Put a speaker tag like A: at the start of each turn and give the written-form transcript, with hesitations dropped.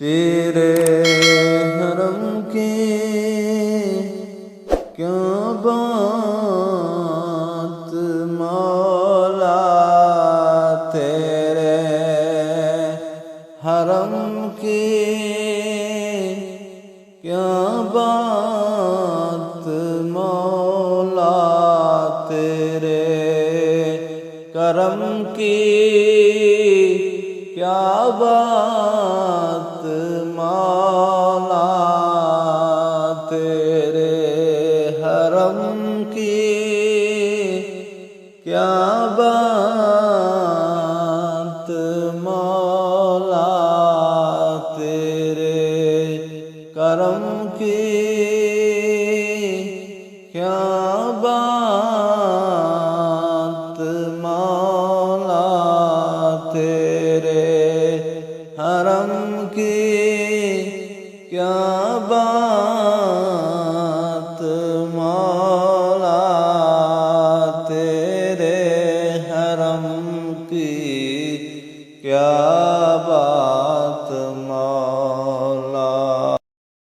A: تیرے حرم کی کیا بات مولا، تیرے حرم کی کیا بات مولا، تیرے کرم کی کیا بات مولا، تیرے حرم کی کیا بات مولا، تیرے کرم کی کیا بات مولا، تیرے حرم کی کیا بات مولا، تیرے حرم کی کیا بات